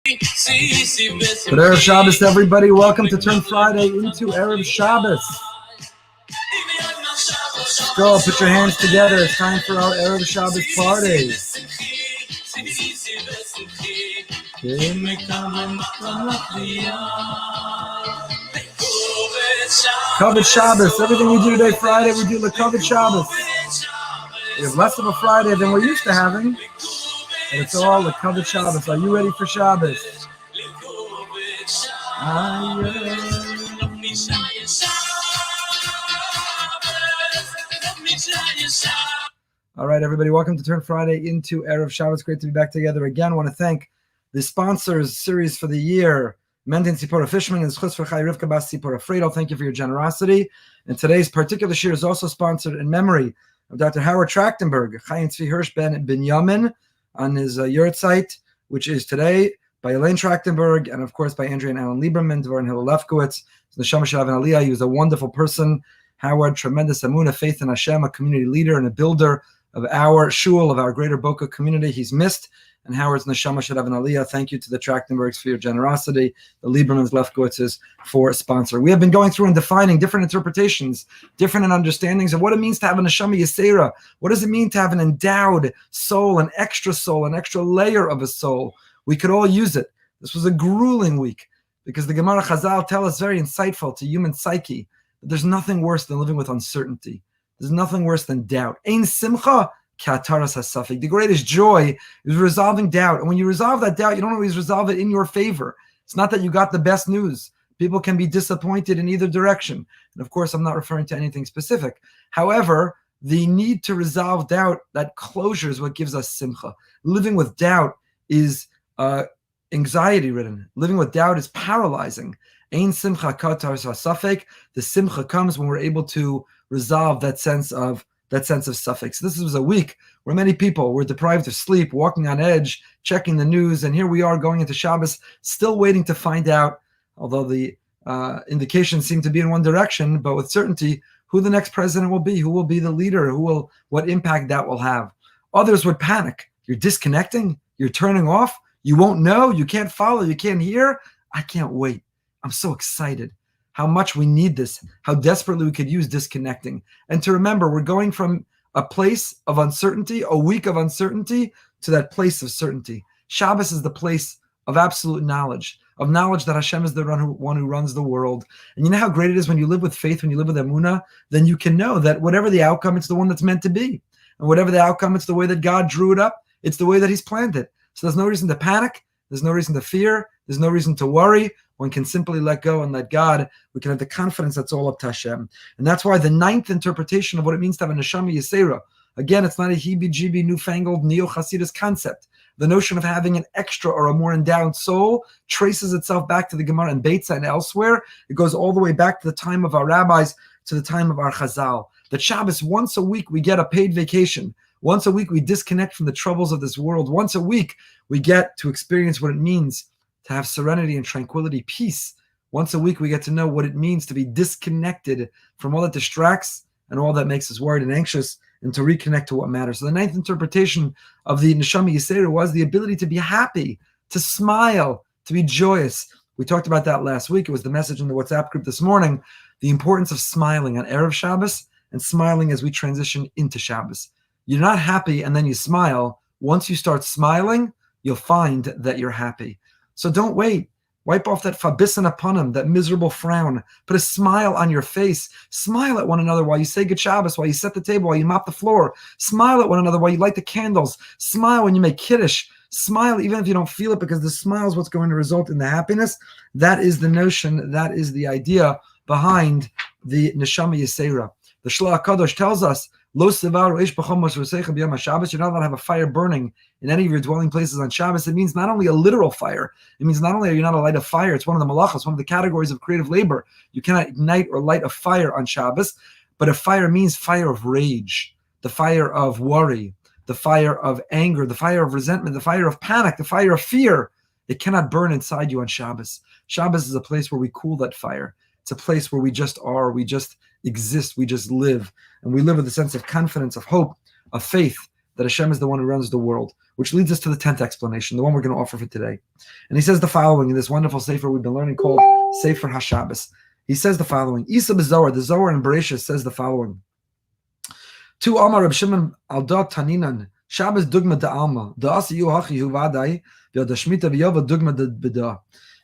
Good Erev Shabbos, everybody. Welcome to turn Friday into Erev Shabbos. Let's go. Put your hands together. It's time for our Erev Shabbos party. Covet Shabbos. Everything we do today, Friday, we do the Covet Shabbos. We have less of a Friday than we're used to having, but it's all the Covet Shabbos. Are you ready for Shabbos? All right, everybody, welcome to Turn Friday into Erev Shabbos. Great to be back together again. I want to thank the sponsors series for the year, Mendin Tzipora Fishman and Schutz for Chai Rivka Bas Tzipora Fredo. Thank you for your generosity. And today's particular shir is also sponsored in memory of Dr. Howard Trachtenberg, Chaim Tzvi Hirsch Ben Binyamin, on his yurtzeit, which is today, by Elaine Trachtenberg, and of course by Andrea and Alan Lieberman, Dvar and Hillel Lefkowitz, Neshama Shalav and Aliyah. He was a wonderful person. Howard, tremendous emunah, faith in Hashem, a community leader and a builder of our shul, of our greater Boca community. He's missed. And Howard's Neshama Shalav and Aliyah. Thank you to the Trachtenbergs for your generosity, the Liebermans, Lefkowitzes for sponsor. We have been going through and defining different interpretations, different understandings of what it means to have a Neshama Yisera. What does it mean to have an endowed soul, an extra layer of a soul? We could all use it. This was a grueling week because the Gemara Chazal tell us very insightful to human psyche that there's nothing worse than living with uncertainty. There's nothing worse than doubt. Ein simcha ka'ataras hasafik. The greatest joy is resolving doubt. And when you resolve that doubt, you don't always resolve it in your favor. It's not that you got the best news. People can be disappointed in either direction. And of course, I'm not referring to anything specific. However, the need to resolve doubt, that closure is what gives us simcha. Living with doubt is anxiety-ridden. Living with doubt is paralyzing. Ein simcha ka'ataras hasafik. The simcha comes when we're able to resolve that sense of suffix. This was a week where many people were deprived of sleep, walking on edge, checking the news, and here we are going into Shabbos, still waiting to find out, although the indications seem to be in one direction, but with certainty, who the next president will be, who will be the leader, what impact that will have. Others would panic. You're disconnecting, you're turning off, you won't know, you can't follow, you can't hear. I can't wait. I'm so excited. How much we need this, how desperately we could use disconnecting. And to remember, we're going from a place of uncertainty, a week of uncertainty, to that place of certainty. Shabbos is the place of absolute knowledge that Hashem is the one who runs the world. And you know how great it is when you live with faith, when you live with emunah, then you can know that whatever the outcome, it's the one that's meant to be. And whatever the outcome, it's the way that God drew it up. It's the way that he's planned it. So there's no reason to panic. There's no reason to fear. There's no reason to worry. One can simply let go and let God. We can have the confidence that's all up to Hashem. And that's why the ninth interpretation of what it means to have a Neshama Yisera, again, it's not a heebie-jeebie, newfangled, neo-Hasidus concept. The notion of having an extra or a more endowed soul traces itself back to the Gemara in Beitza and elsewhere. It goes all the way back to the time of our rabbis, to the time of our Chazal. That Shabbos, once a week, we get a paid vacation. Once a week, we disconnect from the troubles of this world. Once a week, we get to experience what it means to have serenity and tranquility, peace. Once a week, we get to know what it means to be disconnected from all that distracts and all that makes us worried and anxious, and to reconnect to what matters. So the ninth interpretation of the Neshama Yisera was the ability to be happy, to smile, to be joyous. We talked about that last week. It was the message in the WhatsApp group this morning, the importance of smiling on Erev Shabbos and smiling as we transition into Shabbos. You're not happy and then you smile. Once you start smiling, you'll find that you're happy. So don't wait. Wipe off that fabisan upon him, that miserable frown. Put a smile on your face. Smile at one another while you say Good Shabbos, while you set the table, while you mop the floor. Smile at one another while you light the candles. Smile when you make kiddush. Smile even if you don't feel it, because the smile is what's going to result in the happiness. That is the notion, that is the idea behind the Neshama Yisera. The Shlach HaKadosh tells us, Lo sevaru eish b'chomos v'seicha b'yom HaShabbos. You're not allowed to have a fire burning in any of your dwelling places on Shabbos. It means not only a literal fire. It means not only are you not allowed to light a fire, it's one of the malachos, one of the categories of creative labor. You cannot ignite or light a fire on Shabbos, but a fire means fire of rage, the fire of worry, the fire of anger, the fire of resentment, the fire of panic, the fire of fear. It cannot burn inside you on Shabbos. Shabbos is a place where we cool that fire. It's a place where we just are, we just exist, we just live. And we live with a sense of confidence, of hope, of faith that Hashem is the one who runs the world. which leads us to the 10th explanation, the one we're going to offer for today. And he says the following in this wonderful sefer we've been learning called Sefer HaShabbos. He says the following. Isa b'Zohar, the Zohar in Bereshit says the following. Tu Amar Reb Shimon al dat Taninan, Shabbos dugma de alma, da asi yu hachi hu vadai, v'yad shmita v'yova dugma de b'da.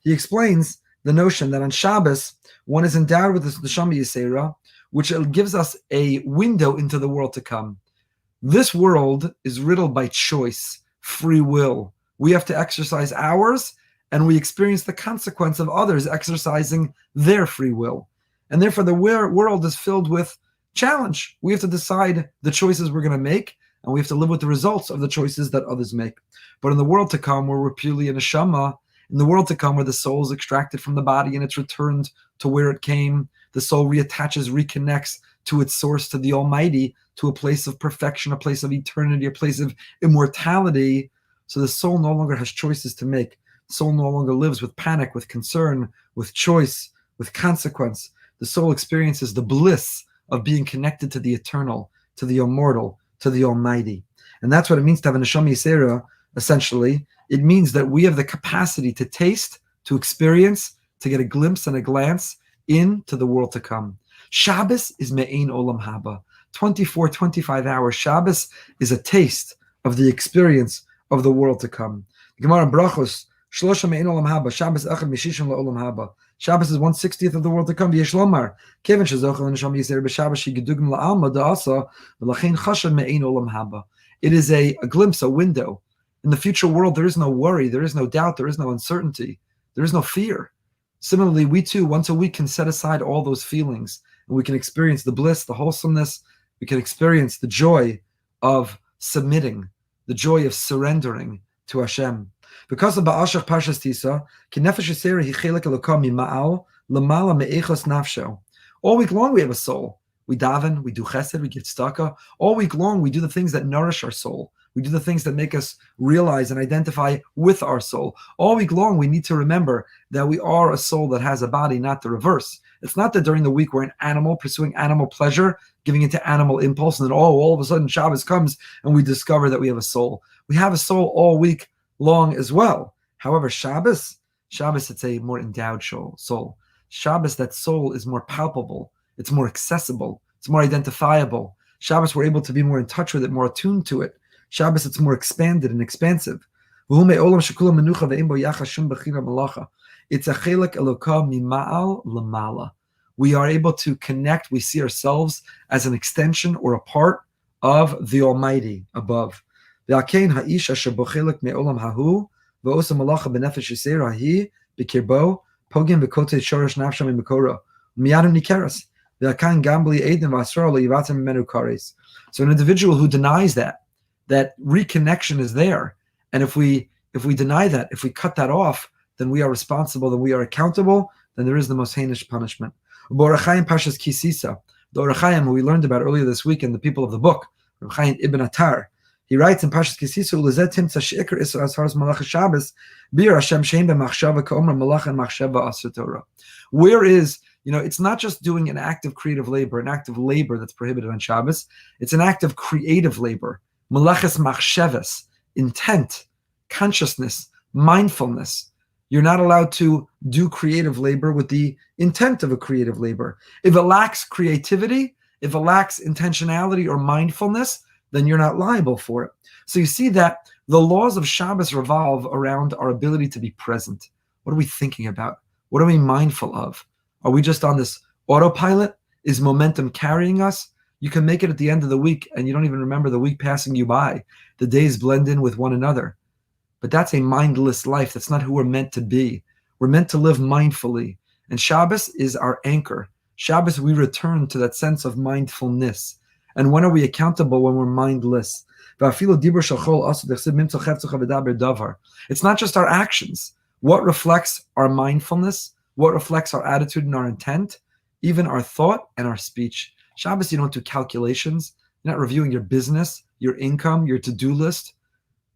He explains the notion that on Shabbos, one is endowed with this neshama yisera, which gives us a window into the world to come. This world is riddled by choice, free will. We have to exercise ours, and we experience the consequence of others exercising their free will. And therefore, the world is filled with challenge. We have to decide the choices we're going to make, and we have to live with the results of the choices that others make. But in the world to come, where we're purely a neshama, in the world to come, where the soul is extracted from the body and it's returned to where it came, the soul reattaches, reconnects to its source, to the Almighty, to a place of perfection, a place of eternity, a place of immortality. So the soul no longer has choices to make. The soul no longer lives with panic, with concern, with choice, with consequence. The soul experiences the bliss of being connected to the eternal, to the immortal, to the Almighty. And that's what it means to have a neshama yisera, essentially. It means that we have the capacity to taste, to experience, to get a glimpse and a glance into the world to come. Shabbos is me'ein olam haba. 24, 25 hours. Shabbos is a taste of the experience of the world to come. Gemara in Brachos, Shlosha me'ein olam haba. Shabbos echad mishishim la'olam haba. Shabbos is 1/60th of the world to come. V'yesh lomar, kevan shezochel neshama yisera b'Shabbos shigedugim la'alma da'asa v'lachein chashav me'ein olam haba. It is a glimpse, a window. In the future world, there is no worry, there is no doubt, there is no uncertainty, there is no fear. Similarly, we too, once a week, can set aside all those feelings, and we can experience the bliss, the wholesomeness. We can experience the joy of submitting, the joy of surrendering to Hashem. Because of Ba'ashach Parshas Tisa, ki nefesh yisera hi chelek elokah mima'al lamala me'echos nafsho. All week long, we have a soul. We daven, we do chesed, we give tzedakah. All week long, we do the things that nourish our soul. We do the things that make us realize and identify with our soul. All week long, we need to remember that we are a soul that has a body, not the reverse. It's not that during the week we're an animal pursuing animal pleasure, giving into animal impulse, and then all of a sudden Shabbos comes and we discover that we have a soul. We have a soul all week long as well. However, Shabbos, it's a more endowed soul. Shabbos, that soul is more palpable. It's more accessible. It's more identifiable. Shabbos, we're able to be more in touch with it, more attuned to it. Shabbos, it's more expanded and expansive. It's a chelek elokah mima'al lamala. We are able to connect. We see ourselves as an extension or a part of the Almighty above. So an individual who denies that reconnection is there, and if we deny that, if we cut that off, then we are responsible, then we are accountable, then there is the most heinous punishment. The Orachayim Pashas Kisisa, the Orachayim who we learned about earlier this week, and the people of the book, Rabbi Chaim Ibn Attar, he writes in Pashas Kisisa, "Ulezet timtza sheikar isra as far as malach Shabbos, bir Hashem shein b'machshava ka'omer malach and machshava asur Torah." Where is, it's not just doing an act of creative labor, an act of labor that's prohibited on Shabbos. It's an act of creative labor, malachas machshavas, intent, consciousness, mindfulness. You're not allowed to do creative labor with the intent of a creative labor. If it lacks creativity, if it lacks intentionality or mindfulness, then you're not liable for it. So you see that the laws of Shabbos revolve around our ability to be present. What are we thinking about? What are we mindful of? Are we just on this autopilot? Is momentum carrying us? You can make it at the end of the week and you don't even remember the week passing you by. The days blend in with one another. But that's a mindless life. That's not who we're meant to be. We're meant to live mindfully. And Shabbos is our anchor. Shabbos, we return to that sense of mindfulness. And when are we accountable? When we're mindless. It's not just our actions. What reflects our mindfulness? What reflects our attitude and our intent? Even our thought and our speech. Shabbos, you don't do calculations. You're not reviewing your business, your income, your to-do list.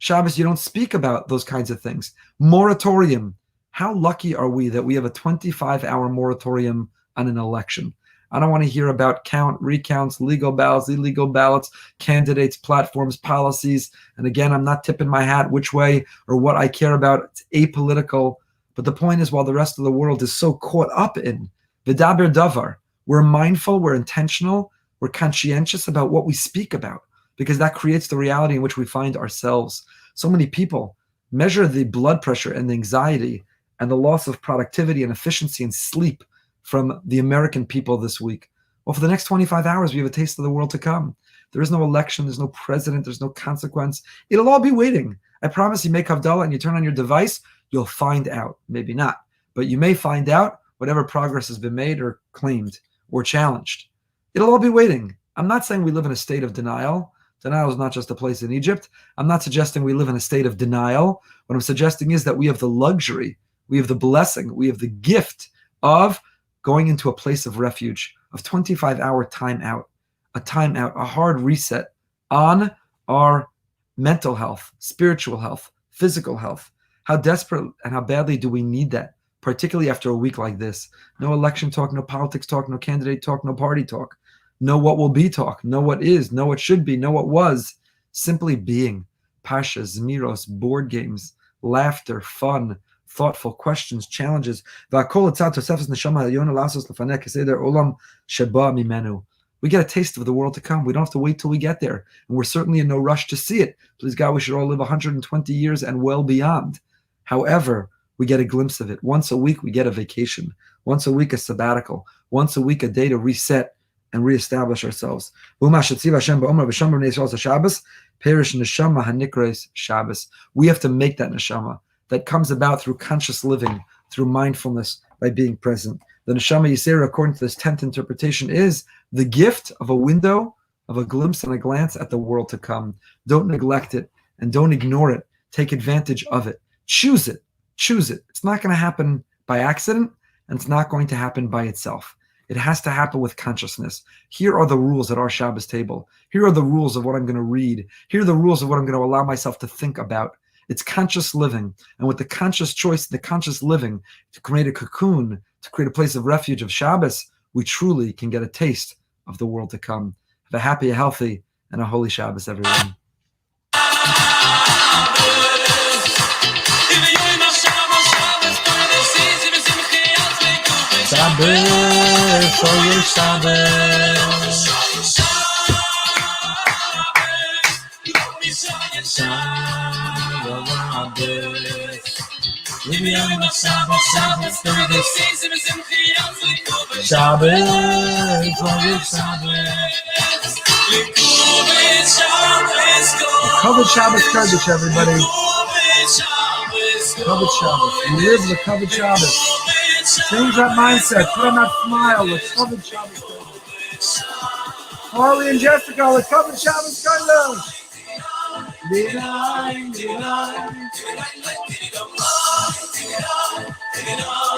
Shabbos, you don't speak about those kinds of things. Moratorium. How lucky are we that we have a 25-hour moratorium on an election? I don't want to hear about recounts, legal ballots, illegal ballots, candidates, platforms, policies. And again, I'm not tipping my hat which way or what I care about. It's apolitical. But the point is, while the rest of the world is so caught up in Vidaber Davar, we're mindful, we're intentional, we're conscientious about what we speak about, because that creates the reality in which we find ourselves. So many people measure the blood pressure and the anxiety and the loss of productivity and efficiency and sleep from the American people this week. Well, for the next 25 hours, we have a taste of the world to come. There is no election, there's no president, there's no consequence. It'll all be waiting. I promise you make Havdalah and you turn on your device, you'll find out. Maybe not, but you may find out whatever progress has been made or claimed or challenged. It'll all be waiting. I'm not saying we live in a state of denial. Denial is not just a place in Egypt. I'm not suggesting we live in a state of denial. What I'm suggesting is that we have the luxury, we have the blessing, we have the gift of going into a place of refuge, of 25-hour timeout, a hard reset on our mental health, spiritual health, physical health. How desperate and how badly do we need that, particularly after a week like this? No election talk, no politics talk, no candidate talk, no party talk. No what will be talk, no what is, no what should be, no what was. Simply being. Pasha, Zmiros, board games, laughter, fun, thoughtful questions, challenges. We get a taste of the world to come. We don't have to wait till we get there. And we're certainly in no rush to see it. Please God, we should all live 120 years and well beyond. However, we get a glimpse of it. Once a week, we get a vacation. Once a week, a sabbatical. Once a week, a day to reset and reestablish ourselves. We have to make that neshama that comes about through conscious living, through mindfulness, by being present. The neshama yisera, according to this 10th interpretation, is the gift of a window, of a glimpse and a glance at the world to come. Don't neglect it and don't ignore it. Take advantage of it. Choose it. Choose it. It's not going to happen by accident, and it's not going to happen by itself. It has to happen with consciousness. Here are the rules at our Shabbos table. Here are the rules of what I'm going to read. Here are the rules of what I'm going to allow myself to think about. It's conscious living. And with the conscious choice, the conscious living, to create a cocoon, to create a place of refuge of Shabbos, we truly can get a taste of the world to come. Have a happy, a healthy, and a holy Shabbos, everyone. Shabbos, for your Shabbos. Covered Shabbos Kurdish, everybody. Covered Shabbos. We live the covered Shabbos. Change that mindset. Put on that smile. Let's cover Shabbos. Harley and Jessica, let's cover Shabbos.